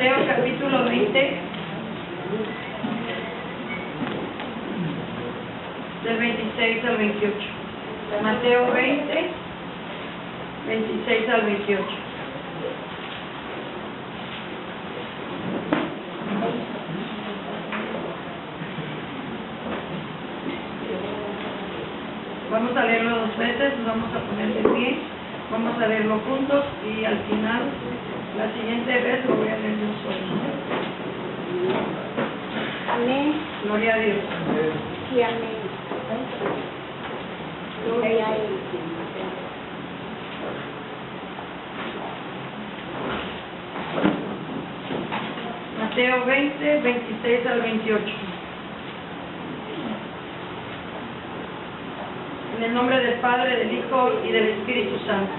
Mateo capítulo 20, del 26 al 28. Mateo 20, 26 al 28. Vamos a leerlo dos veces, nos vamos a poner de pie, vamos a leerlo juntos y al final, la siguiente vez lo voy a leer yo solo. Amén. Gloria a Dios. Sí, amén. Gloria a Él. Mateo 20, 26 al 28. En el nombre del Padre, del Hijo y del Espíritu Santo.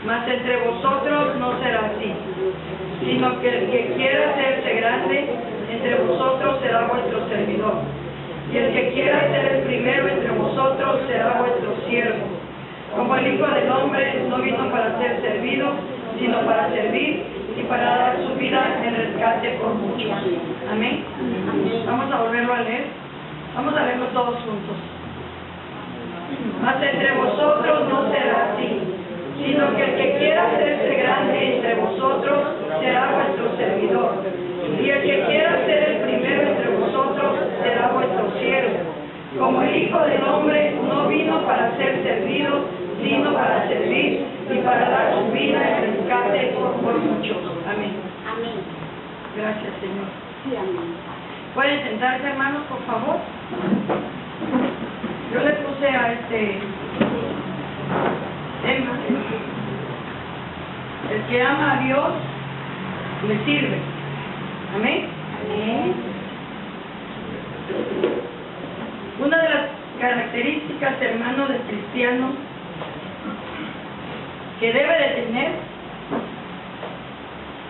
Mas entre vosotros no será así, sino que el que quiera hacerse grande entre vosotros será vuestro servidor. Y el que quiera ser el primero entre vosotros será vuestro siervo. Como el Hijo del Hombre no vino para ser servido, sino para servir y para dar su vida en rescate por muchos. Amén. Vamos a volverlo a leer. Vamos a leerlo todos juntos. Mas entre vosotros no será así, sino que el que quiera hacerse grande entre vosotros será vuestro servidor. Y el que quiera ser el primero entre vosotros será vuestro siervo. Como el Hijo del Hombre no vino para ser servido, sino para servir y para dar su vida en rescate por muchos. Amén. Amén. Gracias, Señor. Sí, amén. ¿Pueden sentarse, hermanos, por favor? Yo le puse a este tema: el que ama a Dios le sirve. Amén. Amén. Una de las características, hermanos, del cristiano que debe de tener,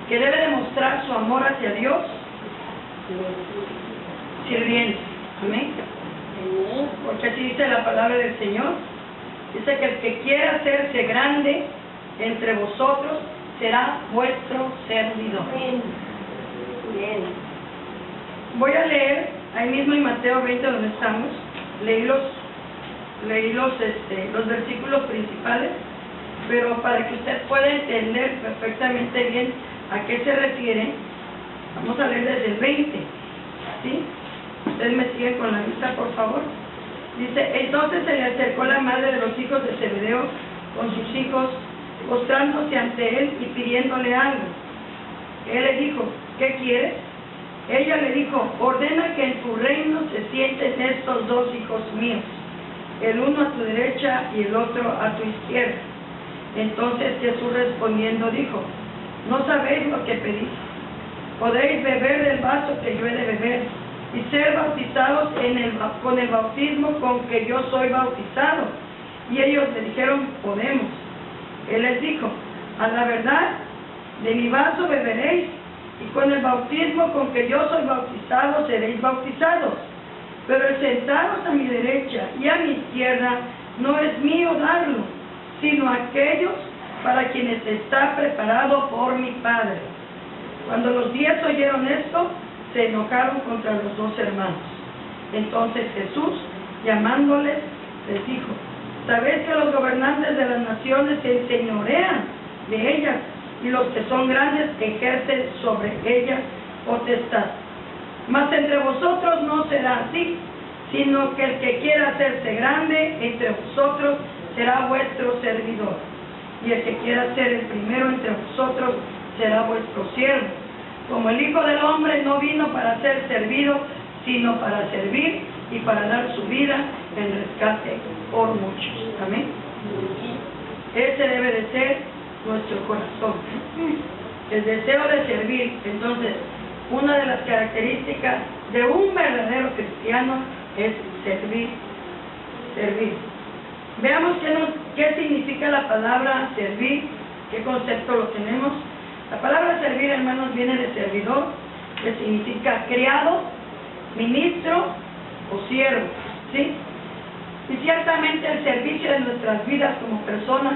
que debe demostrar su amor hacia Dios, sirviendo. Amén. Porque así dice la palabra del Señor. Dice que el que quiera hacerse grande entre vosotros será vuestro servidor. Amén. Voy a leer ahí mismo en Mateo 20 donde estamos. Leí los versículos principales, pero para que usted pueda entender perfectamente bien a qué se refiere, vamos a leer desde el 20. ¿Sí? Ustedes me siguen con la vista, por favor. Dice: entonces se le acercó la madre de los hijos de Zebedeo con sus hijos, postrándose ante él y pidiéndole algo. Él le dijo: ¿qué quieres? Ella le dijo: ordena que en tu reino se sienten estos dos hijos míos, el uno a tu derecha y el otro a tu izquierda. Entonces Jesús respondiendo dijo: no sabéis lo que pedís. Podéis beber del vaso que yo he de beber y ser bautizados con el bautismo con que yo soy bautizado. Y ellos le dijeron: podemos. Él les dijo: a la verdad, de mi vaso beberéis, y con el bautismo con que yo soy bautizado seréis bautizados. Pero el sentaros a mi derecha y a mi izquierda no es mío darlo, sino aquellos para quienes está preparado por mi Padre. Cuando los 10 oyeron esto, se enojaron contra los dos hermanos. Entonces Jesús, llamándoles, les dijo: ¿sabéis que los gobernantes de las naciones se enseñorean de ellas, y los que son grandes ejercen sobre ellas potestad? Mas entre vosotros no será así, sino que el que quiera hacerse grande entre vosotros será vuestro servidor. Y el que quiera ser el primero entre vosotros será vuestro siervo. Como el Hijo del Hombre no vino para ser servido, sino para servir y para dar su vida en rescate por muchos. Amén. Ese debe de ser nuestro corazón, el deseo de servir. Entonces, una de las características de un verdadero cristiano es servir. Veamos qué significa la palabra servir, qué concepto lo tenemos. La palabra servir, hermanos, viene de servidor, que significa criado, ministro o siervo, ¿sí? Y ciertamente el servicio de nuestras vidas como personas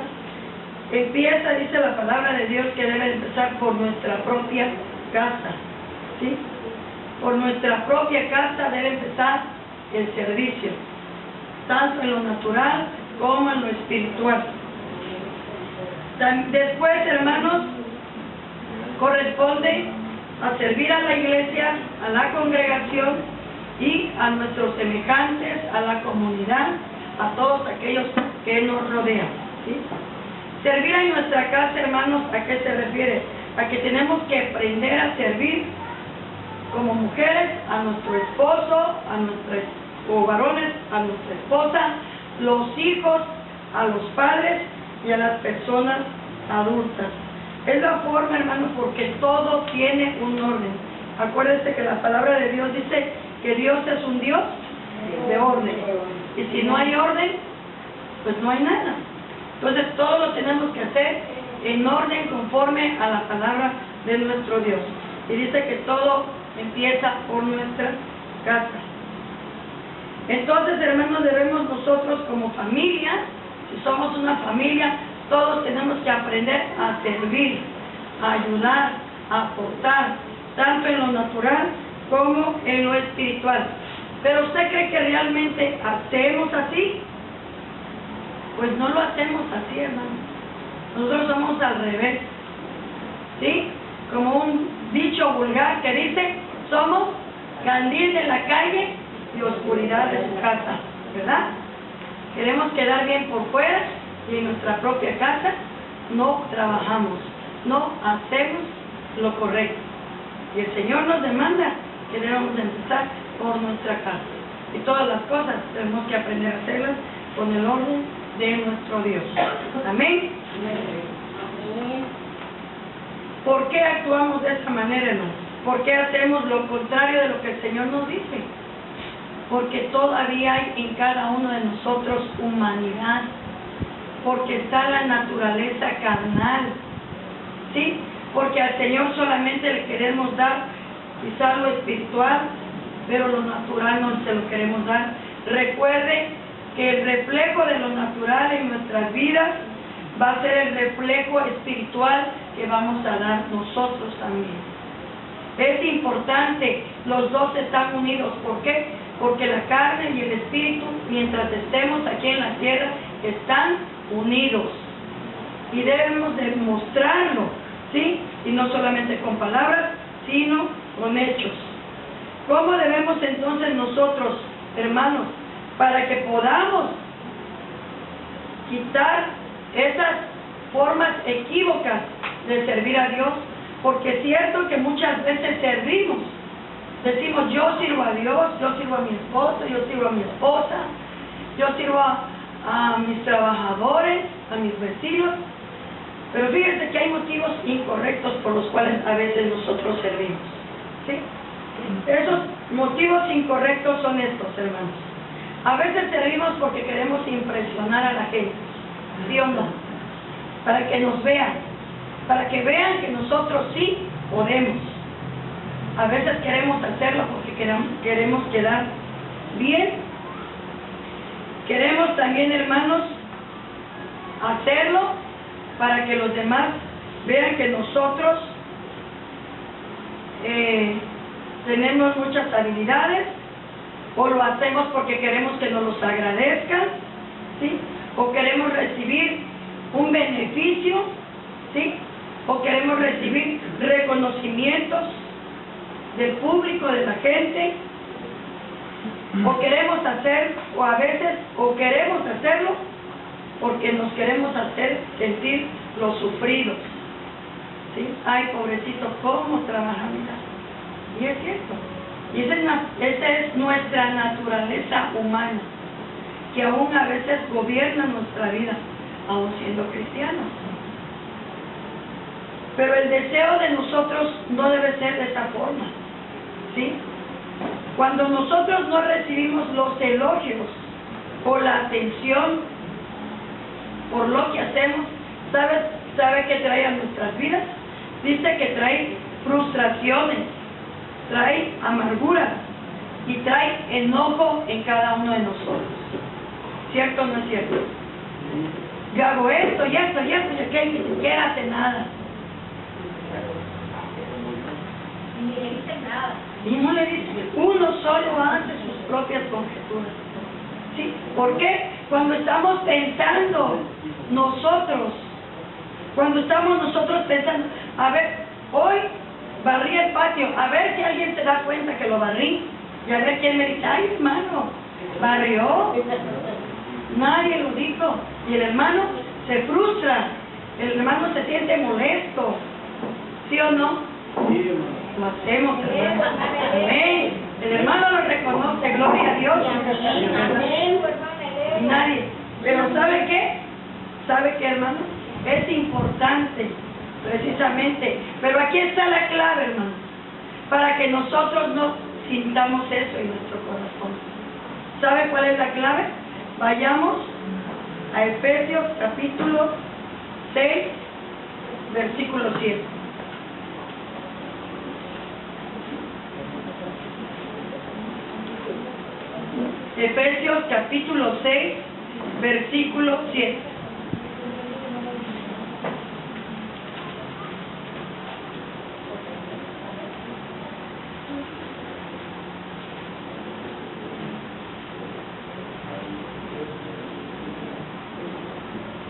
empieza, dice la palabra de Dios, que debe empezar por nuestra propia casa, ¿sí? Por nuestra propia casa debe empezar el servicio, tanto en lo natural como en lo espiritual. Después, hermanos, corresponde a servir a la iglesia, a la congregación y a nuestros semejantes, a la comunidad, a todos aquellos que nos rodean, ¿sí? Servir en nuestra casa, hermanos, ¿a qué se refiere? A que tenemos que aprender a servir como mujeres a nuestro esposo, o varones, a nuestra esposa, los hijos, a los padres y a las personas adultas. Es la forma, hermanos, porque todo tiene un orden. Acuérdense que la palabra de Dios dice que Dios es un Dios de orden. Y si no hay orden, pues no hay nada. Entonces todo lo tenemos que hacer en orden conforme a la palabra de nuestro Dios. Y dice que todo empieza por nuestra casa. Entonces, hermanos, debemos nosotros como familia, si somos una familia, todos tenemos que aprender a servir, a ayudar, a aportar, tanto en lo natural como en lo espiritual. ¿Pero usted cree que realmente hacemos así? Pues no lo hacemos así, hermano. Nosotros somos al revés, ¿sí? Como un dicho vulgar que dice, somos candil de la calle y oscuridad de su casa, ¿verdad? Queremos quedar bien por fuera y en nuestra propia casa no trabajamos, no hacemos lo correcto. Y el Señor nos demanda que debemos empezar por nuestra casa. Y todas las cosas tenemos que aprender a hacerlas con el orden de nuestro Dios. Amén. ¿Por qué actuamos de esa manera, hermanos? ¿Por qué hacemos lo contrario de lo que el Señor nos dice? Porque todavía hay en cada uno de nosotros humanidad, porque está la naturaleza carnal, ¿sí? Porque al Señor solamente le queremos dar quizás lo espiritual, pero lo natural no se lo queremos dar. Recuerde que el reflejo de lo natural en nuestras vidas va a ser el reflejo espiritual que vamos a dar nosotros también. Es importante, los dos están unidos. ¿Por qué? Porque la carne y el espíritu, mientras estemos aquí en la tierra, están unidos. Y debemos demostrarlo, ¿sí? Y no solamente con palabras, sino con hechos. ¿Cómo debemos entonces nosotros, hermanos, para que podamos quitar esas formas equívocas de servir a Dios? Porque es cierto que muchas veces servimos. Decimos, yo sirvo a Dios, yo sirvo a mi esposo, yo sirvo a mi esposa, yo sirvo a mis trabajadores, a mis vecinos. Pero fíjense que hay motivos incorrectos por los cuales a veces nosotros servimos, ¿sí? Esos motivos incorrectos son estos, hermanos. A veces servimos porque queremos impresionar a la gente, ¿sí o no? Para que nos vean, para que vean que nosotros sí podemos. A veces queremos hacerlo porque queremos quedar bien. Queremos también, hermanos, hacerlo para que los demás vean que nosotros tenemos muchas habilidades, o lo hacemos porque queremos que nos los agradezcan, ¿sí? O queremos recibir un beneficio, ¿sí? O queremos recibir reconocimientos del público, de la gente, o queremos hacer, o a veces, o queremos hacerlo porque nos queremos hacer sentir los sufridos, ¿sí? Ay, pobrecito, ¿cómo trabaja? Y es cierto, y esa es nuestra naturaleza humana, que aún a veces gobierna nuestra vida, aún siendo cristianos. Pero el deseo de nosotros no debe ser de esa forma, ¿sí? Cuando nosotros no recibimos los elogios o la atención por lo que hacemos, ¿sabe qué trae a nuestras vidas? Dice que trae frustraciones, trae amargura y trae enojo en cada uno de nosotros. ¿Cierto o no es cierto? Yo hago esto y esto y esto y aquello, y ni siquiera hace nada. le dice nada. Y no le dice, uno solo hace sus propias conjeturas. ¿Sí? ¿Por qué? Cuando estamos pensando nosotros, cuando estamos nosotros pensando, a ver, hoy barrí el patio, a ver si alguien se da cuenta que lo barrí, y a ver quién me dice, ay hermano, barrió, nadie lo dijo, y el hermano se frustra, el hermano se siente molesto, ¿sí o no? Sí, hermano. Lo hacemos, hermano. Amén. El hermano lo reconoce, gloria a Dios. Y nadie. Pero ¿sabe qué? ¿Sabe qué, hermano? Es importante, precisamente. Pero aquí está la clave, hermano. Para que nosotros no sintamos eso en nuestro corazón. ¿Sabe cuál es la clave? Vayamos a Efesios capítulo 6, versículo 7. Efesios capítulo 6, versículo 7.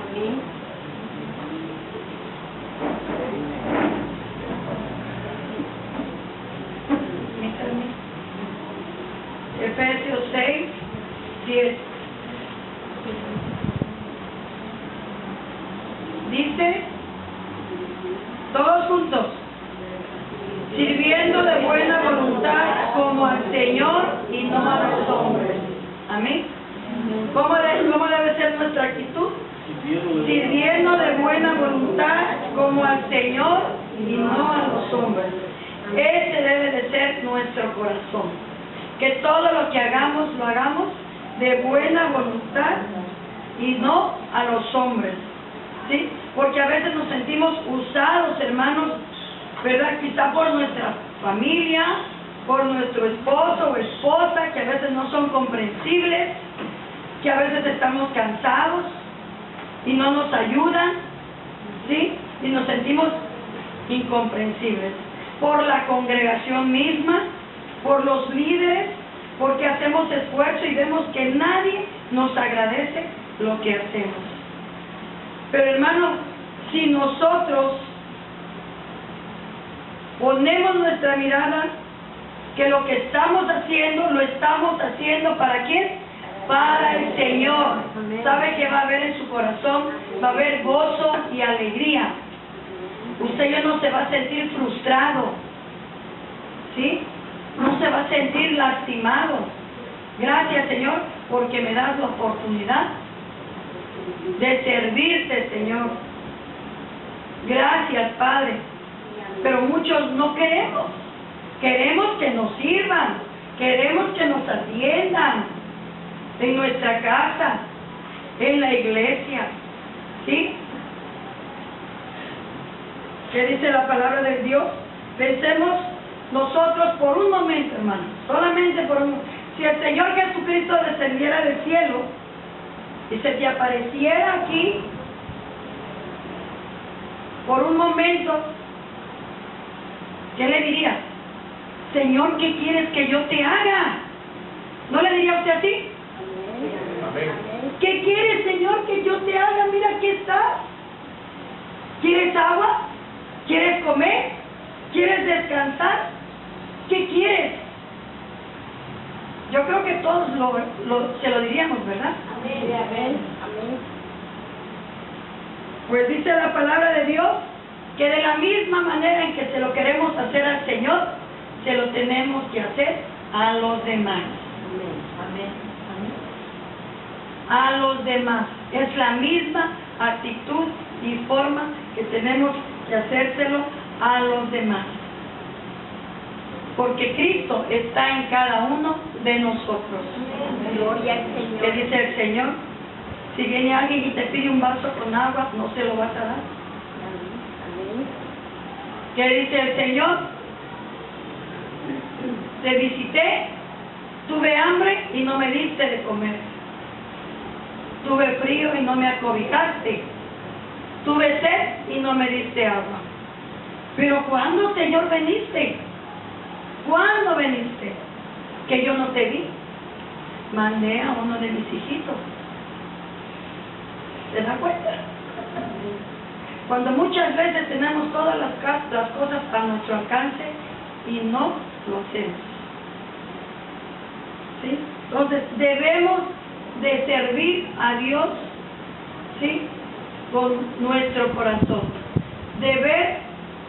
Amén. Efesios 6, 7. Dice, todos juntos, sirviendo de buena voluntad como al Señor y no a los hombres. Amén. ¿Cómo debe ser nuestra actitud? Sirviendo de buena voluntad como al Señor y no a los hombres. Ese debe de ser nuestro corazón. Que todo lo que hagamos, lo hagamos de buena voluntad y no a los hombres. ¿Sí? Porque a veces nos sentimos usados, hermanos, ¿verdad? Quizá por nuestra familia, por nuestro esposo o esposa, que a veces no son comprensibles, que a veces estamos cansados y no nos ayudan, ¿sí? Y nos sentimos incomprensibles. Por la congregación misma, por los líderes, porque hacemos esfuerzo y vemos que nadie nos agradece lo que hacemos. Pero hermano, si nosotros ponemos nuestra mirada que lo que estamos haciendo, lo estamos haciendo ¿para quién? Para el Señor. ¿Sabe que va a haber en su corazón? Va a haber gozo y alegría. Usted ya no se va a sentir frustrado, ¿sí? No se va a sentir lastimado. Gracias, Señor, porque me das la oportunidad de servirte, Señor. Gracias, Padre. Pero muchos no queremos. Queremos que nos sirvan. Queremos que nos atiendan en nuestra casa, en la iglesia. ¿Sí? ¿Qué dice la palabra de Dios? Pensemos nosotros por un momento, hermano, solamente por un momento. Si el Señor Jesucristo descendiera del cielo y se te apareciera aquí por un momento, ¿qué le dirías? Señor, ¿qué quieres que yo te haga? ¿No le diría usted así? Amén. ¿Qué quieres, Señor, que yo te haga? Mira, aquí estás. ¿Quieres agua? ¿Quieres comer? ¿Quieres descansar? ¿Qué quieres? Yo creo que todos se lo diríamos, ¿verdad? Amén. Pues dice la palabra de Dios que de la misma manera en que se lo queremos hacer al Señor, se lo tenemos que hacer a los demás. A los demás. Es la misma actitud y forma que tenemos que hacérselo a los demás. Porque Cristo está en cada uno de nosotros. Gloria al ¿Qué Señor. dice el Señor? Si viene alguien y te pide un vaso con agua, no se lo vas a dar. Amén. ¿Qué dice el Señor? Te visité, tuve hambre y no me diste de comer. Tuve frío y no me acobijaste. Tuve sed y no me diste agua. Pero ¿cuándo, Señor, veniste? ¿cuándo viniste? Que yo no te vi. Mandé a uno de mis hijitos. ¿Se da cuenta? Cuando muchas veces tenemos todas las cosas a nuestro alcance y no lo hacemos. ¿Sí? Entonces debemos de servir a Dios, ¿sí?, con nuestro corazón. De ver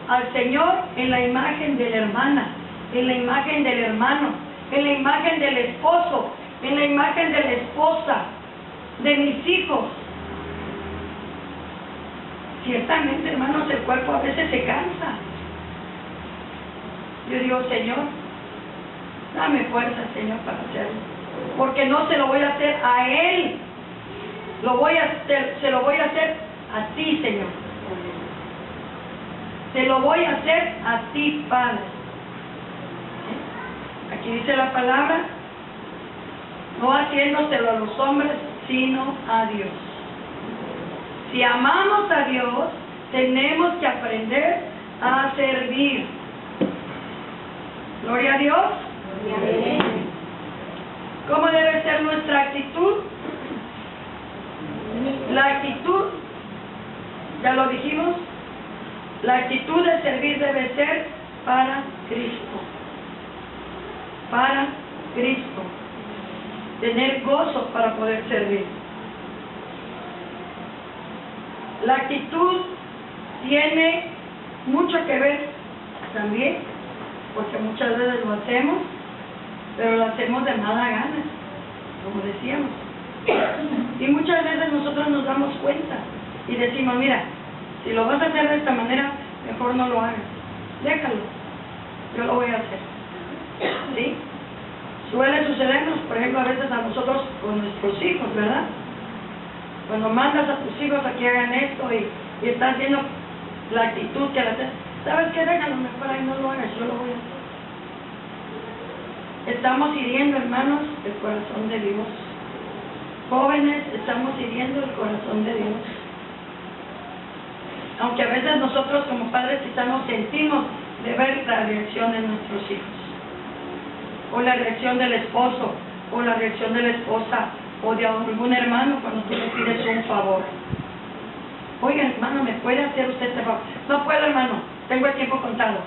al Señor en la imagen de la hermana, en la imagen del hermano, en la imagen del esposo, en la imagen de la esposa, de mis hijos. Ciertamente, hermanos, el cuerpo a veces se cansa. Yo digo, Señor, dame fuerza, Señor, para hacerlo. Porque no se lo voy a hacer a Él. Se lo voy a hacer a ti, Señor. Se lo voy a hacer a ti, Padre. Aquí dice la palabra, no haciéndoselo a los hombres, sino a Dios. Si amamos a Dios, tenemos que aprender a servir. Gloria a Dios. ¿Cómo debe ser nuestra actitud? La actitud, ya lo dijimos, la actitud de servir debe ser para Cristo. Para Cristo. Tener gozo para poder servir. La actitud tiene mucho que ver también, porque muchas veces lo hacemos, pero lo hacemos de mala gana, como decíamos. Y muchas veces nosotros nos damos cuenta y decimos, mira, si lo vas a hacer de esta manera, mejor no lo hagas. Déjalo, yo lo voy a hacer. ¿Sí? Suele sucedernos, por ejemplo, a veces a nosotros con nuestros hijos, ¿verdad? Cuando mandas a tus hijos a que hagan esto y estás viendo la actitud que haces, ¿sabes qué? Déjalo mejor ahí, no lo hagas, yo lo voy a hacer. Estamos hiriendo, hermanos, el corazón de Dios. Jóvenes, estamos hiriendo el corazón de Dios. Aunque a veces nosotros como padres quizás nos sentimos de ver la reacción de nuestros hijos, o la reacción del esposo, o la reacción de la esposa, o de algún hermano cuando tú le pides un favor. Oiga, hermano, ¿me puede hacer usted este favor? No puedo, hermano, tengo el tiempo contado.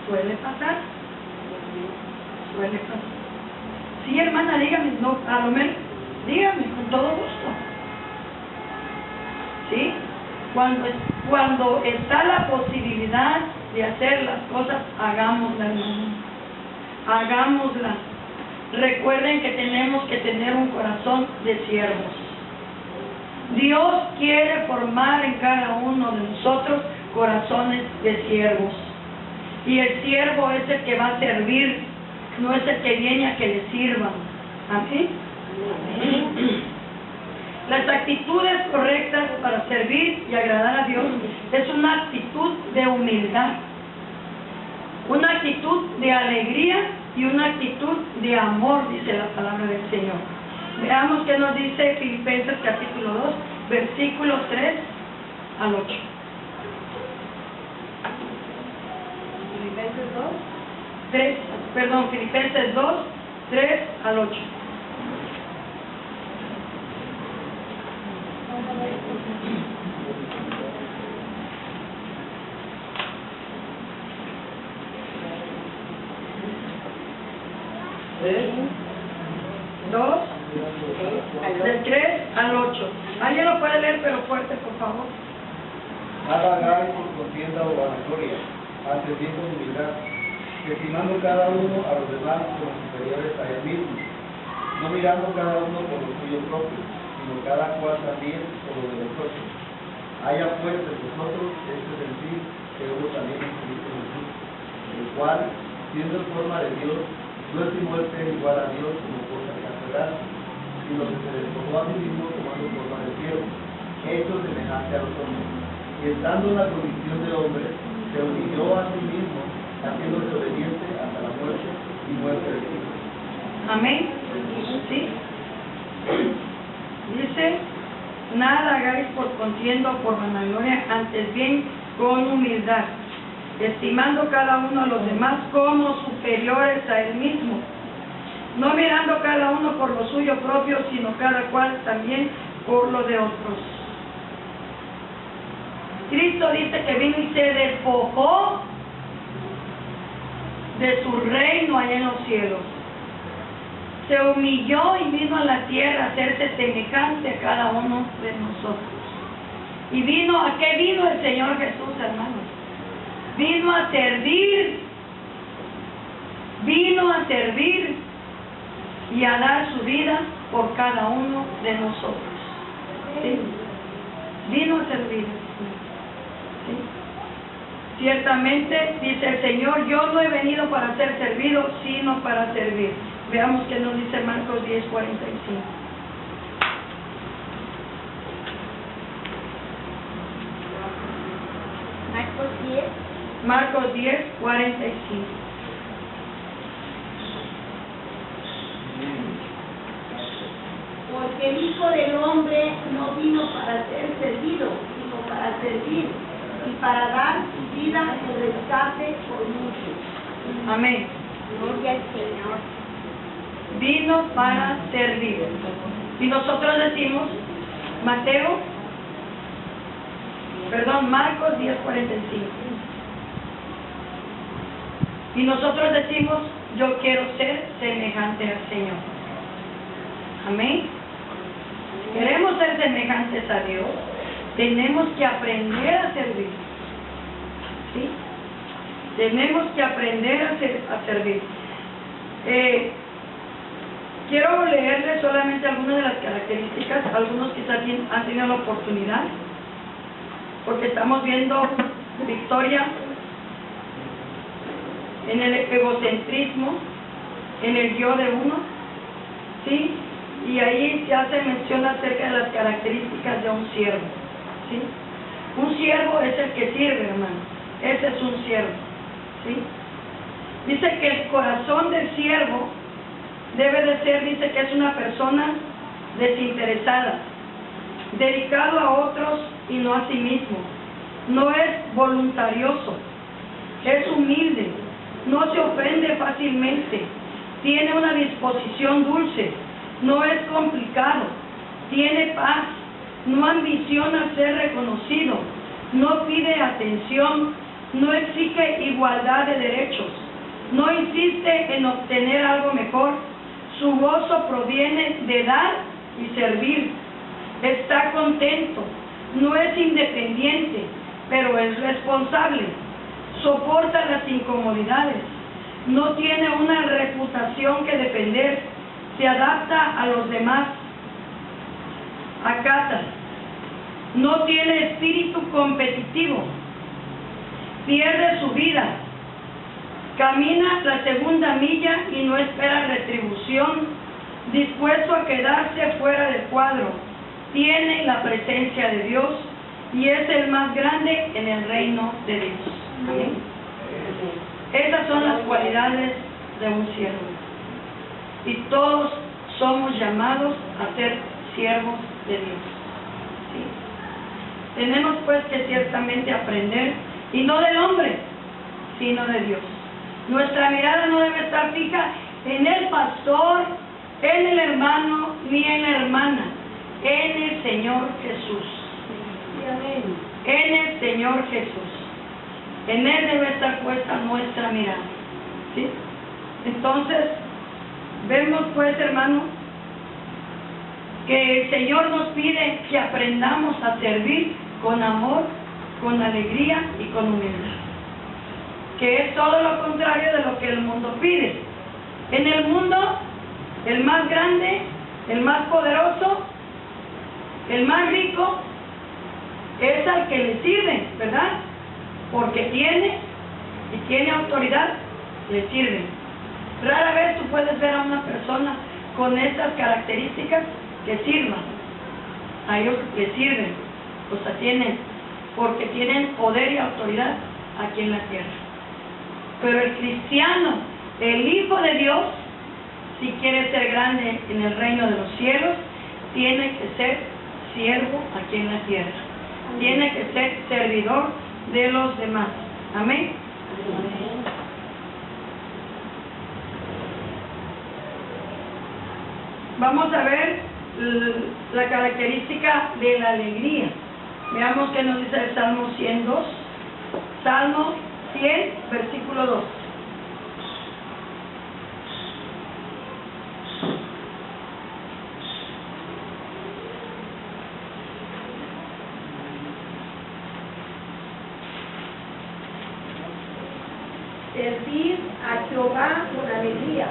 ¿Suele pasar? Suele pasar. Sí, hermana, dígame, no, a lo menos, dígame, con todo gusto. ¿Sí? Cuando está la posibilidad de hacer las cosas, hagámoslas, hermano. Hagámoslas. Recuerden que tenemos que tener un corazón de siervos. Dios quiere formar en cada uno de nosotros corazones de siervos. Y el siervo es el que va a servir, no es el que viene a que le sirvan. ¿Amén? Las actitudes correctas para servir y agradar a Dios es una actitud de humildad, una actitud de alegría y una actitud de amor, dice la palabra del Señor. Veamos qué nos dice Filipenses capítulo 2, versículos 3 al 8. Filipenses 2, 3 al 8. Del 3 al 8. ¿Alguien lo puede leer, pero fuerte, por favor? Nada hagáis por contienda o vanagloria, antes bien con humildad, estimando cada uno a los demás como superiores a él mismo, no mirando cada uno por lo suyo propio, sino cada cual también por lo de los otros. Haya pues de vosotros este sentir que hubo también en Cristo Jesús, el cual, siendo en forma de Dios, no estimó el ser igual a Dios como cosa que aferrarse, sino que se despojó a sí mismo tomando forma de siervo, hecho semejante a los hombres, y estando en la condición de hombre, se humilló a sí mismo, haciéndose obediente hasta la muerte y muerte de Cristo. Amén. ¿Sí? Dice, nada hagáis por contienda o por vanagloria, antes bien con humildad, estimando cada uno a los demás como superiores a él mismo, no mirando cada uno por lo suyo propio, sino cada cual también por lo de otros. Cristo dice que vino y se despojó de su reino allá en los cielos. Se humilló y vino a la tierra a hacerse semejante a cada uno de nosotros. ¿Y vino a qué vino el Señor Jesús, hermanos? Vino a servir. Vino a servir y a dar su vida por cada uno de nosotros. ¿Sí? Vino a servir. ¿Sí? Ciertamente, dice el Señor, yo no he venido para ser servido, sino para servir. Veamos qué nos dice Marcos 10:45. Marcos 10:45. Porque el Hijo del Hombre no vino para ser servido, sino para servir y para dar su vida en rescate por muchos. Amén. Gloria al Señor. Vino para servir. Y nosotros decimos, Marcos 10:45. Y nosotros decimos, yo quiero ser semejante al Señor. Amén. Queremos ser semejantes a Dios. Tenemos que aprender a servir. ¿Sí? Tenemos que aprender a servir. Quiero leerles solamente algunas de las características. Algunos quizás han tenido la oportunidad, porque estamos viendo victoria en el egocentrismo, en el yo de uno, ¿sí? Y ahí ya se menciona acerca de las características de un siervo, ¿sí? Un siervo es el que sirve, hermano. Ese es un siervo, ¿sí? Dice que el corazón del siervo debe de ser, dice que es una persona desinteresada, dedicado a otros y no a sí mismo. No es voluntarioso, es humilde, no se ofende fácilmente, tiene una disposición dulce, no es complicado, tiene paz, no ambiciona ser reconocido, no pide atención, no exige igualdad de derechos, no insiste en obtener algo mejor. Su gozo proviene de dar y servir. Está contento, no es independiente, pero es responsable. Soporta las incomodidades, no tiene una reputación que defender, se adapta a los demás, acata, no tiene espíritu competitivo, pierde su vida, camina la segunda milla y no espera retribución, dispuesto a quedarse fuera del cuadro, tiene la presencia de Dios y es el más grande en el reino de Dios. Amén. Esas son las cualidades de un siervo. Y todos somos llamados a ser siervos de Dios. ¿Sí? Tenemos pues que ciertamente aprender, y no del hombre, sino de Dios. Nuestra mirada no debe estar fija en el pastor, en el hermano, ni en la hermana, en el Señor Jesús. En el Señor Jesús. En Él debe estar puesta nuestra mirada. ¿Sí? Entonces, vemos pues, hermano, que el Señor nos pide que aprendamos a servir con amor, con alegría y con humildad, que es todo lo contrario de lo que el mundo pide. En el mundo, el más grande, el más poderoso, el más rico, es al que le sirve, ¿verdad? Porque tiene autoridad, le sirve. Rara vez tú puedes ver a una persona con estas características que sirvan. A ellos les sirven, o sea, porque tienen poder y autoridad aquí en la tierra. Pero el cristiano, el Hijo de Dios, si quiere ser grande en el reino de los cielos, tiene que ser siervo aquí en la tierra. Tiene que ser servidor de los demás. Amén. Vamos a ver la característica de la alegría. Veamos qué nos dice el Salmo 102. Salmo 100, versículo 2. Servid a Jehová con alegría,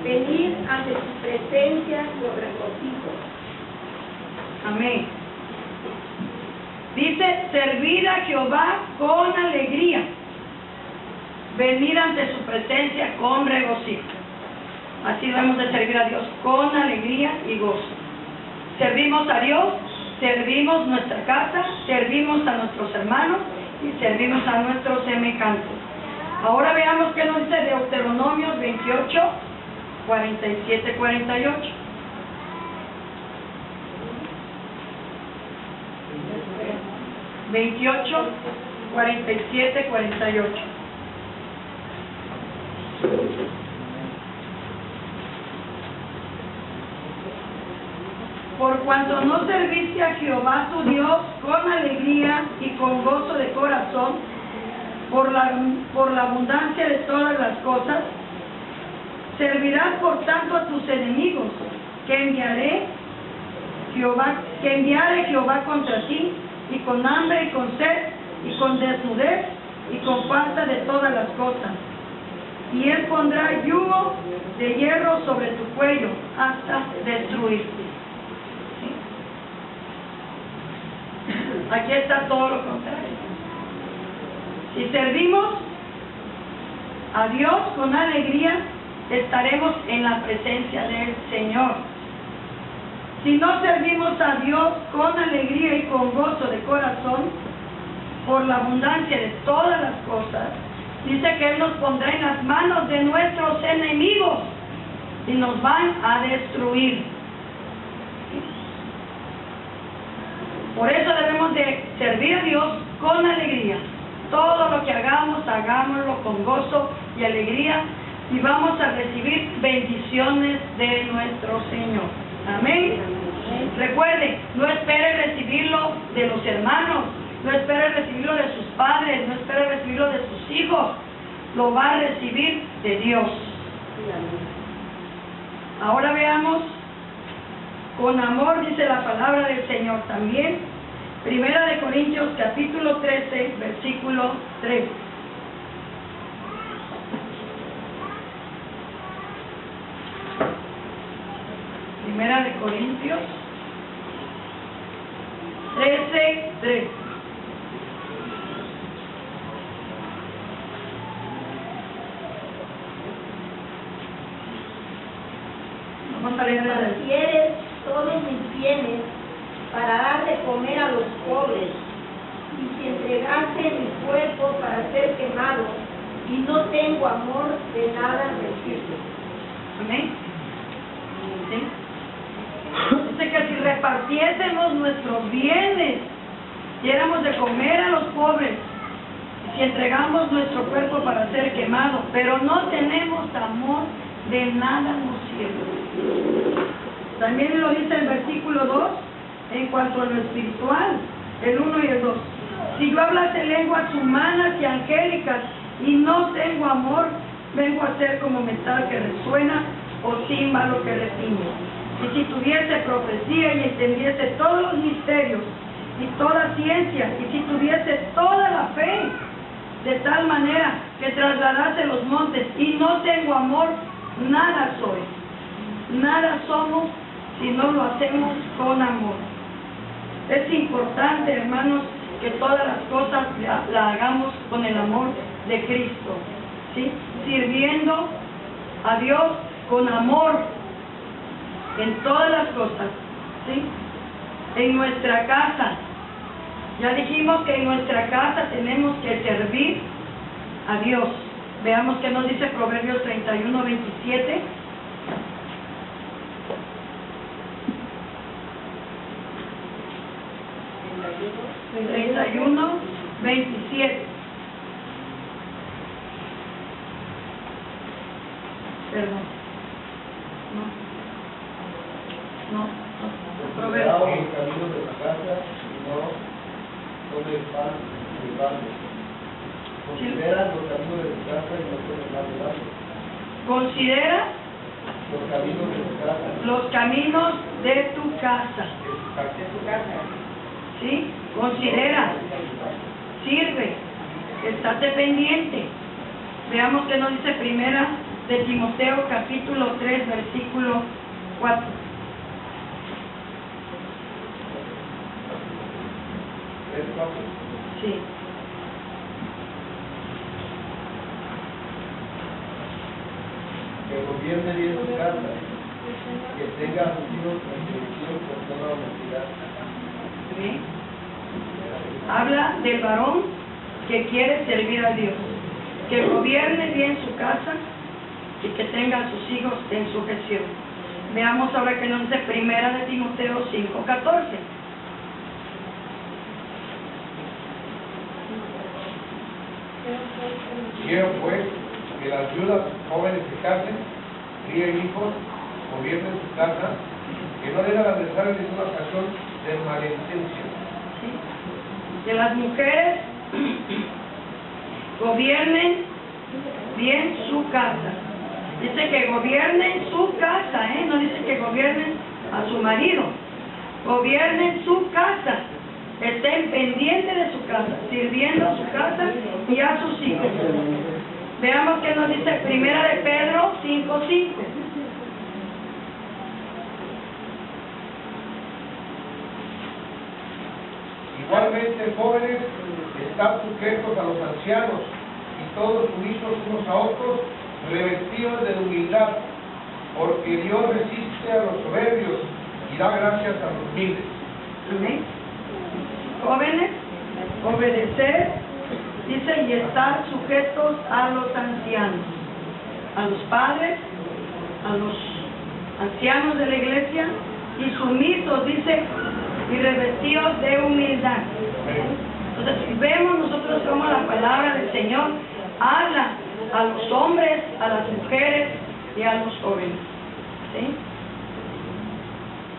venid ante su presencia con regocijo. Amén. Dice, servir a Jehová con alegría, venir ante su presencia con regocijo. Así debemos de servir a Dios con alegría y gozo. Servimos a Dios, servimos nuestra casa, servimos a nuestros hermanos y servimos a nuestros semejantes. Ahora veamos qué nos dice Deuteronomios 28, 47, 48. ...28, 47, 48. Por cuanto no serviste a Jehová tu Dios con alegría y con gozo de corazón, por la abundancia de todas las cosas, servirás por tanto a tus enemigos, que enviare Jehová contra ti, y con hambre y con sed, y con desnudez, y con falta de todas las cosas. Y él pondrá yugo de hierro sobre tu cuello, hasta destruirte. ¿Sí? Aquí está todo lo contrario. Si servimos a Dios con alegría, estaremos en la presencia del Señor. Si no servimos a Dios con alegría y con gozo de corazón, por la abundancia de todas las cosas, dice que Él nos pondrá en las manos de nuestros enemigos y nos van a destruir. Por eso debemos de servir a Dios con alegría. Todo lo que hagamos, hagámoslo con gozo y alegría, y vamos a recibir bendiciones de nuestro Señor. Amén. Recuerde, no espere recibirlo de los hermanos, no espere recibirlo de sus padres, no espere recibirlo de sus hijos, lo va a recibir de Dios. Ahora veamos, con amor dice la palabra del Señor también. Primera de Corintios capítulo 13, versículo 3. Primera de Corintios 13, 3. Vamos a leer la Transfieres todos mis bienes para dar de comer a los pobres, y si entregase mi cuerpo para ser quemado, y no tengo amor, de nada me sirve. Amén. ¿Sí? Dice que si repartiésemos nuestros bienes, diéramos de comer a los pobres, si entregamos nuestro cuerpo para ser quemado, pero no tenemos amor, de nada nos sirve. También lo dice el versículo 2, en cuanto a lo espiritual, el 1 y el 2. Si yo hablase lenguas humanas y angélicas y no tengo amor, vengo a ser como metal que resuena o címbalo que retiñe. Y si tuviese profecía y entendiese todos los misterios y toda ciencia, y si tuviese toda la fe, de tal manera que trasladase los montes, y no tengo amor, nada soy. Nada somos si no lo hacemos con amor. Es importante, hermanos, que todas las cosas la hagamos con el amor de Cristo, ¿sí? Sirviendo a Dios con amor en todas las cosas, ¿sí? En nuestra casa, ya dijimos que en nuestra casa tenemos que servir a Dios. Veamos qué nos dice Proverbios 31, 27. 31, 27. Consideraos los caminos de la casa y no sobre el pan y el barro. Considera los caminos de tu casa y no sobre el pan y el barro. Considera Los caminos de tu casa. los caminos de tu casa. De tu casa. ¿Sí? Considera, sirve, estate pendiente. Veamos qué nos dice primera de Timoteo capítulo 3 versículo 4. Sí. Que gobierne bien su casa, que tenga a sus hijos en dirección con toda honestidad. ¿Sí? Habla del varón que quiere servir a Dios, que gobierne bien su casa y que tenga a sus hijos en sujeción. Veamos ahora que nos dice primera de Timoteo 5:14. Quiero pues que las viudas jóvenes se casen, críen hijos, gobiernen su casa, que no den al adversario ninguna ocasión de maledicencia. ¿Sí? Que las mujeres gobiernen bien su casa. Dice que gobiernen su casa, no dice que gobiernen a su marido. Gobiernen su casa. Estén pendientes de su casa, sirviendo a su casa y a sus hijos. Veamos qué nos dice primera de Pedro 5:5. Igualmente, jóvenes, están sujetos a los ancianos y todos sumisos unos a otros, revestidos de humildad, porque Dios resiste a los soberbios y da gracias a los humildes. Amén. Jóvenes, obedecer, dice, y estar sujetos a los ancianos, a los padres, a los ancianos de la iglesia, y sumisos, dice, y revestidos de humildad. Entonces, vemos nosotros cómo la palabra del Señor habla a los hombres, a las mujeres y a los jóvenes. ¿Sí?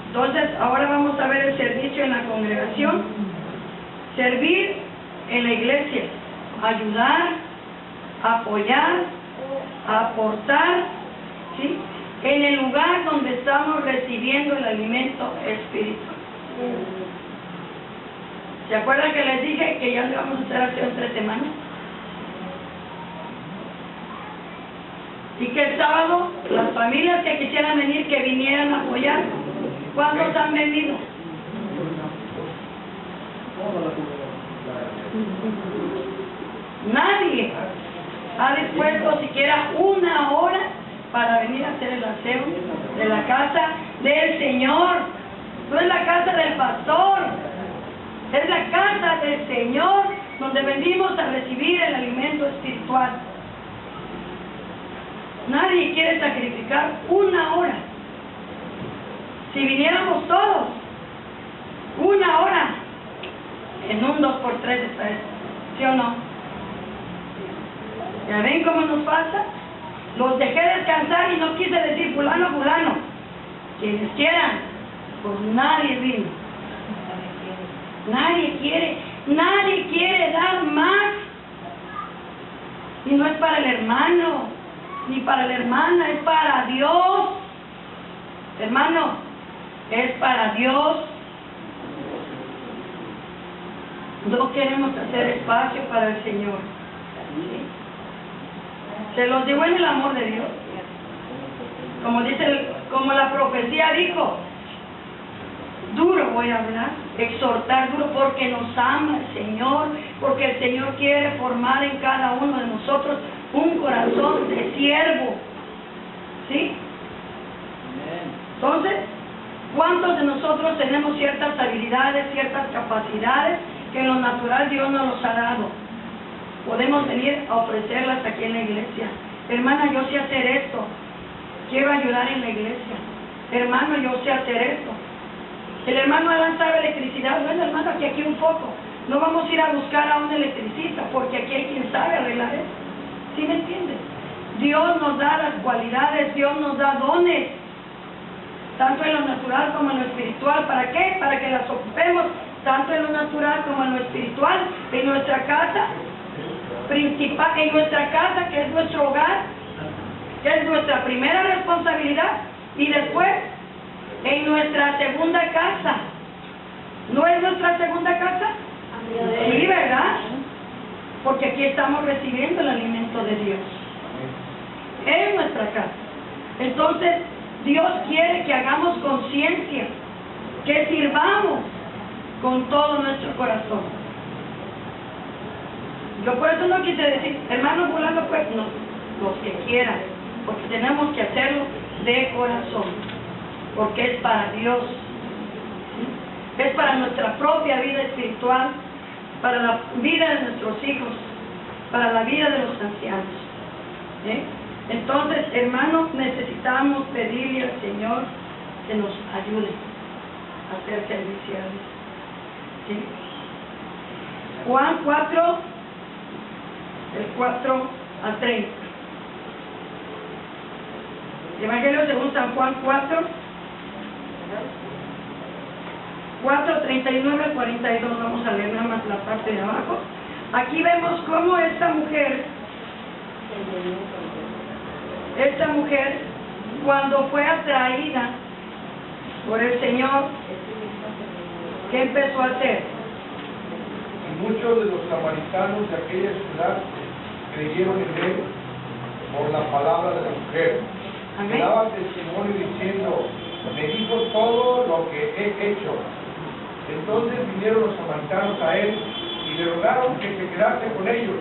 Entonces, ahora vamos a ver el servicio en la congregación. Servir en la iglesia, ayudar, apoyar, aportar, ¿sí? En el lugar donde estamos recibiendo el alimento espiritual. ¿Se acuerdan que les dije que ya lo vamos a hacer hace 3 semanas? Y que el sábado las familias que quisieran venir, que vinieran a apoyar. ¿Cuántos han venido? Nadie ha dispuesto siquiera 1 hora para venir a hacer el aseo de la casa del Señor. No es la casa del pastor, es la casa del Señor, donde venimos a recibir el alimento espiritual. Nadie quiere sacrificar 1 hora. Si viniéramos todos, 1 hora, en un 2x3 está eso, ¿sí o no? ¿Ya ven cómo nos pasa? Los dejé descansar y no quise decir fulano, fulano. Quienes quieran, pues nadie vino. Nadie quiere dar más. Y no es para el hermano, ni para la hermana, es para Dios. Hermano, es para Dios. No queremos hacer espacio para el Señor. Se los digo en el amor de Dios. Como la profecía dijo, duro voy a hablar, exhortar duro, porque nos ama el Señor, porque el Señor quiere formar en cada uno de nosotros un corazón de siervo. ¿Sí? Entonces, ¿cuántos de nosotros tenemos ciertas habilidades, ciertas capacidades que en lo natural Dios nos los ha dado? Podemos venir a ofrecerlas aquí en la iglesia. Hermana, yo sé hacer esto. Quiero ayudar en la iglesia. Hermano, yo sé hacer esto. El hermano Adán sabe electricidad. Bueno, hermano, aquí un foco. No vamos a ir a buscar a un electricista, porque aquí hay quien sabe arreglar eso. ¿Sí me entiendes? Dios nos da las cualidades, Dios nos da dones. tanto en lo natural como en lo espiritual. ¿Para qué? Para que las ocupemos tanto en lo natural como en lo espiritual, en nuestra casa principal, en nuestra casa, que es nuestro hogar, que es nuestra primera responsabilidad, y después en nuestra segunda casa. ¿No es nuestra segunda casa? Sí, ¿verdad? Porque aquí estamos recibiendo el alimento de Dios en nuestra casa. Entonces Dios quiere que hagamos conciencia, que sirvamos con todo nuestro corazón. Yo por eso no quise decir, hermanos fulano, pues no, los que quieran, porque tenemos que hacerlo de corazón, porque es para Dios, ¿sí? Es para nuestra propia vida espiritual, para la vida de nuestros hijos, para la vida de los ancianos, ¿sí? Entonces, hermanos, necesitamos pedirle al Señor que nos ayude a hacer serviciales, ¿sí? Juan 4, del 4 al 30. Evangelio según San Juan 4, 39 al 42. Vamos a leer nada más la parte de abajo. Aquí vemos cómo esta mujer, cuando fue atraída por el Señor, ¿qué empezó a hacer? Y muchos de los samaritanos de aquella ciudad creyeron en él por la palabra de la mujer. Amén. Daba testimonio diciendo, me dijo todo lo que he hecho. Entonces vinieron los samaritanos a él y le rogaron que se quedase con ellos.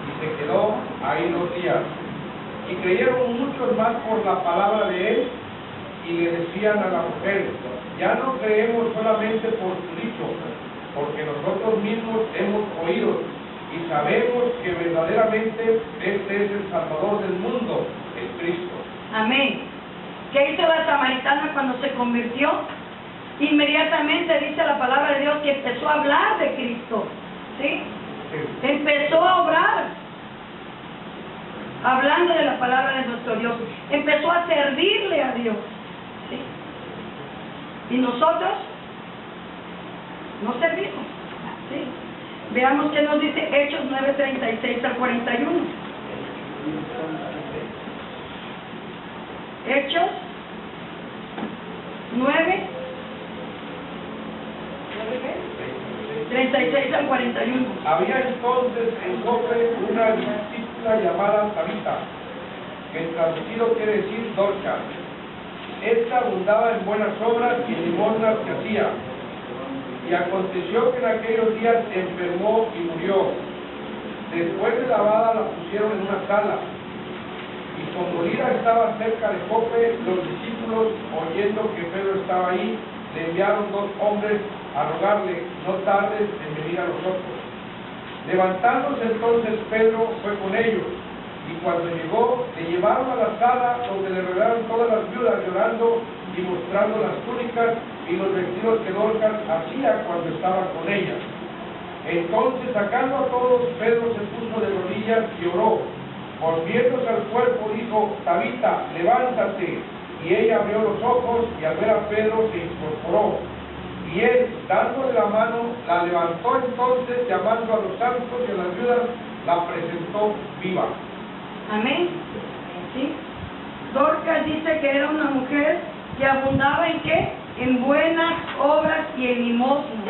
Y se quedó ahí 2 días. Y creyeron muchos más por la palabra de él, y le decían a la mujer, ya no creemos solamente por tu dicho, porque nosotros mismos hemos oído y sabemos que verdaderamente este es el Salvador del mundo, el Cristo. Amén. ¿Qué hizo la samaritana cuando se convirtió? Inmediatamente dice la palabra de Dios que empezó a hablar de Cristo, ¿sí? Sí. Empezó a obrar, hablando de la palabra de nuestro Dios. Empezó a servirle a Dios, ¿sí? Y nosotros no servimos, ¿sí? Veamos qué nos dice Hechos 9:36 al 41. Hechos 9, 36 al 41. Había entonces en Jope una discípula llamada Tabita, que traducido quiere decir Dorcas. Esta abundaba en buenas obras y en limosnas que hacía. Y aconteció que en aquellos días enfermó y murió. Después de lavada la pusieron en una sala. Y como Lira estaba cerca de Jope, los discípulos, oyendo que Pedro estaba ahí, le enviaron 2 hombres a rogarle, no tardes en venir a nosotros. Levantándose entonces Pedro fue con ellos, y cuando llegó, le llevaron a la sala donde le rodearon todas las viudas llorando y mostrando las túnicas y los vestidos que Dorcas hacía cuando estaba con ellas. Entonces, sacando a todos, Pedro se puso de rodillas y oró. Volviéndose al cuerpo, dijo, Tabita, levántate. Y ella abrió los ojos, y al ver a Pedro se incorporó. Y él, dándole la mano, la levantó entonces, llamando a los santos y a las viudas, la presentó viva. Amén. ¿Sí? Dorcas dice que era una mujer que abundaba en ¿qué? En buenas obras y en limosna.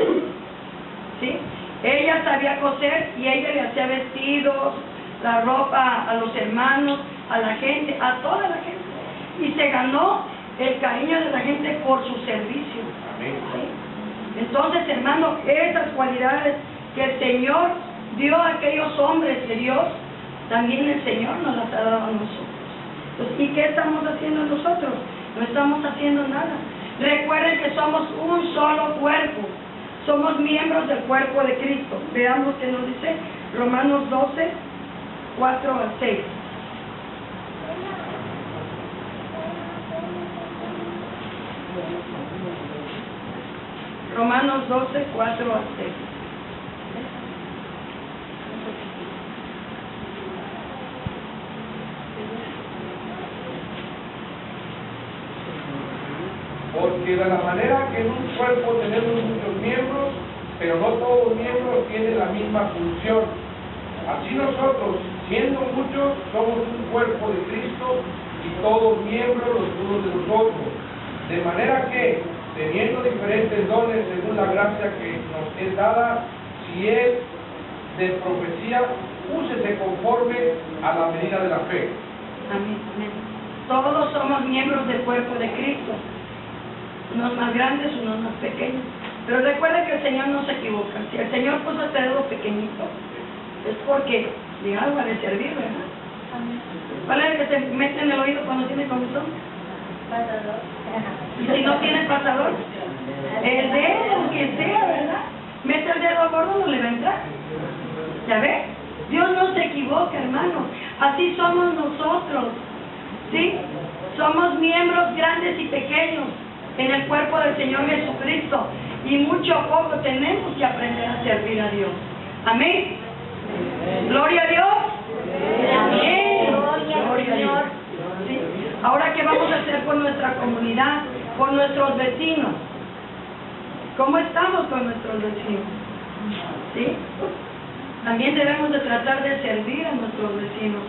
¿Sí? Ella sabía coser y ella le hacía vestidos, la ropa a los hermanos, a la gente, a toda la gente. Y se ganó el cariño de la gente por su servicio. Amén. ¿Sí? Entonces, hermano, esas cualidades que el Señor dio a aquellos hombres de Dios, también el Señor nos las ha dado a nosotros. Pues, ¿y qué estamos haciendo nosotros? No estamos haciendo nada. Recuerden que somos un solo cuerpo. Somos miembros del cuerpo de Cristo. Veamos qué nos dice Romanos 12, 4 al 6. Romanos 12, 4 al 6. Porque de la manera que en un cuerpo tenemos muchos miembros, pero no todos los miembros tienen la misma función. Así nosotros, siendo muchos, somos un cuerpo de Cristo y todos miembros los unos de los otros. De manera que, teniendo diferentes dones según la gracia que nos es dada, si es de profecía, úsese conforme a la medida de la fe. Amén, amén. Todos somos miembros del cuerpo de Cristo, unos más grandes, unos más pequeños. Pero recuerda que el Señor no se equivoca. Si el Señor puso este dedo pequeñito, es porque de algo ha de servir, ¿verdad? ¿Cuál es el que se mete en el oído cuando tiene comezón? Y si no tiene pasador, el dedo que sea, ¿verdad? Mete el dedo gordo, no le va a entrar. ¿Ya ves? Dios no se equivoca, hermano. Así somos nosotros, ¿sí? Somos miembros grandes y pequeños en el cuerpo del Señor Jesucristo. Y mucho o poco tenemos que aprender a servir a Dios. Amén. Gloria a Dios. Amén. Gloria a Dios. ¿Sí? Ahora, ¿qué vamos a hacer por nuestra comunidad, por nuestros vecinos? ¿Cómo estamos con nuestros vecinos? ¿Sí? También debemos de tratar de servir a nuestros vecinos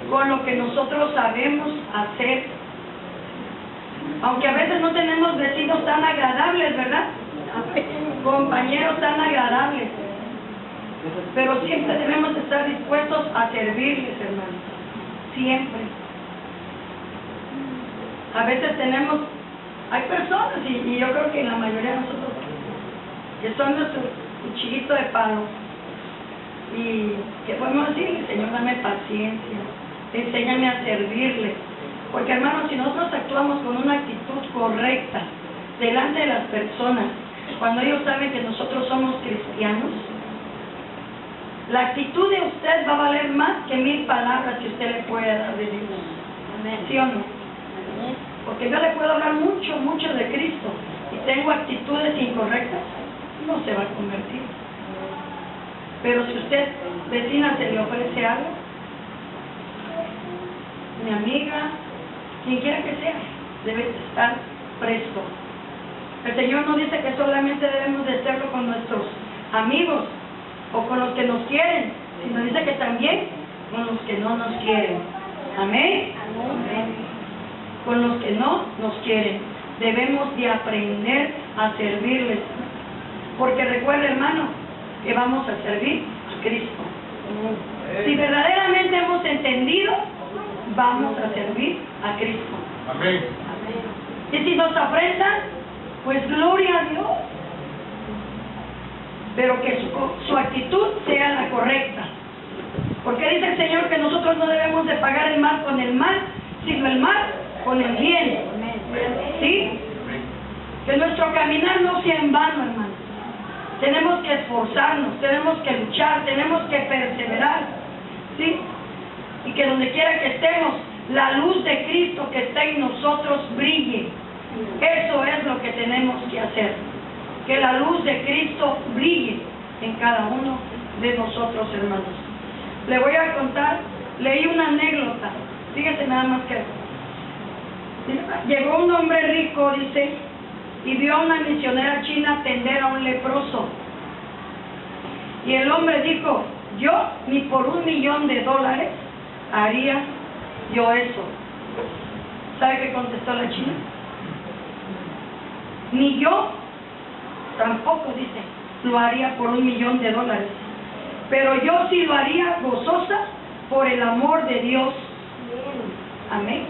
con lo que nosotros sabemos hacer. Aunque a veces no tenemos vecinos tan agradables, ¿verdad? Compañeros tan agradables. Pero siempre debemos estar dispuestos a servirles, hermanos. Siempre. A veces hay personas, y yo creo que la mayoría de nosotros, que son nuestro cuchillito de palo. Y que podemos decirle, Señor, dame paciencia, enséñame a servirle. Porque, hermanos, si nosotros actuamos con una actitud correcta delante de las personas, cuando ellos saben que nosotros somos cristianos, la actitud de usted va a valer más que 1000 palabras que usted le pueda dar de Dios. ¿Sí o no? Porque yo le puedo hablar mucho, mucho de Cristo y tengo actitudes incorrectas, no se va a convertir. Pero si usted, vecina, se le ofrece algo, mi amiga, quien quiera que sea, debe estar presto. El Señor no dice que solamente debemos de hacerlo con nuestros amigos o con los que nos quieren, sino dice que también con los que no nos quieren. Amén. Amén. Con los que no nos quieren, debemos de aprender a servirles. Porque recuerda, hermano, que vamos a servir a Cristo. Si verdaderamente hemos entendido, vamos a servir a Cristo. Amén. Y si nos afrentan, pues gloria a Dios. Pero que su actitud sea la correcta. Porque dice el Señor que nosotros no debemos de pagar el mal con el mal, sino el mal con el bien. ¿Sí? Que nuestro caminar no sea en vano, hermano. Tenemos que esforzarnos, tenemos que luchar, tenemos que perseverar. ¿Sí? Y que donde quiera que estemos, la luz de Cristo que está en nosotros brille. Eso es lo que tenemos que hacer. Que la luz de Cristo brille en cada uno de nosotros, hermanos. Le voy a contar, leí una anécdota. Fíjese nada más que llegó un hombre rico, dice, y vio a una misionera china atender a un leproso. Y el hombre dijo, yo ni por $1,000,000 haría yo eso. ¿Sabe qué contestó la china? Ni yo tampoco, dice, lo haría por $1,000,000. Pero yo sí lo haría gozosa por el amor de Dios. Amén.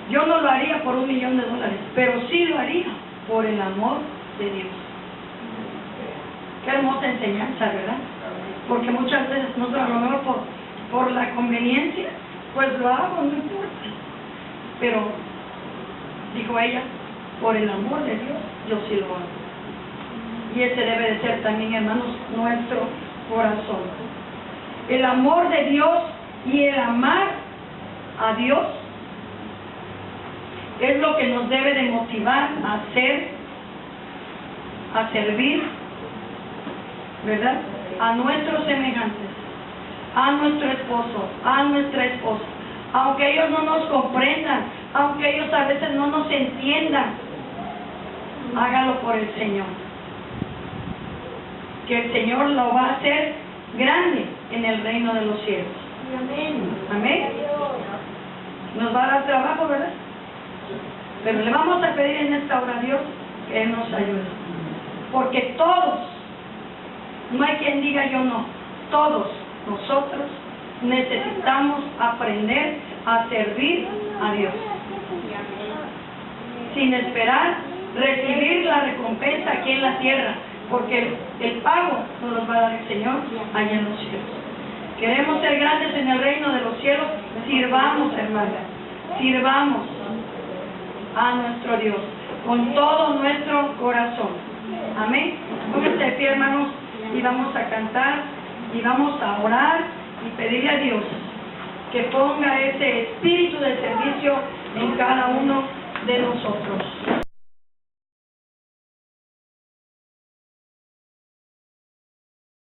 Yo no lo haría por $1,000,000, pero sí lo haría por el amor de Dios. Qué hermosa enseñanza, ¿verdad? Porque muchas veces nosotros a lo mejor por la conveniencia, pues lo hago, no importa. Pero, dijo ella, por el amor de Dios, yo sí lo hago. Y ese debe de ser también, hermanos, nuestro corazón. El amor de Dios y el amar a Dios es lo que nos debe de motivar a hacer, a servir, ¿verdad? A nuestros semejantes, a nuestro esposo, a nuestra esposa. Aunque ellos no nos comprendan, aunque ellos a veces no nos entiendan, hágalo por el Señor. Que el Señor lo va a hacer grande en el reino de los cielos. Amén. Amén. Nos va a dar trabajo, ¿verdad? Pero le vamos a pedir en esta hora a Dios que Él nos ayude. Porque todos, no hay quien diga yo no, todos nosotros necesitamos aprender a servir a Dios. Sin esperar recibir la recompensa aquí en la tierra, porque el pago nos lo va a dar el Señor allá en los cielos. Queremos ser grandes en el reino de los cielos, sirvamos, hermanas, sirvamos a nuestro Dios con todo nuestro corazón. Amén. Pónganse de pie, hermanos, y vamos a cantar y vamos a orar y pedirle a Dios que ponga ese espíritu de servicio en cada uno de nosotros.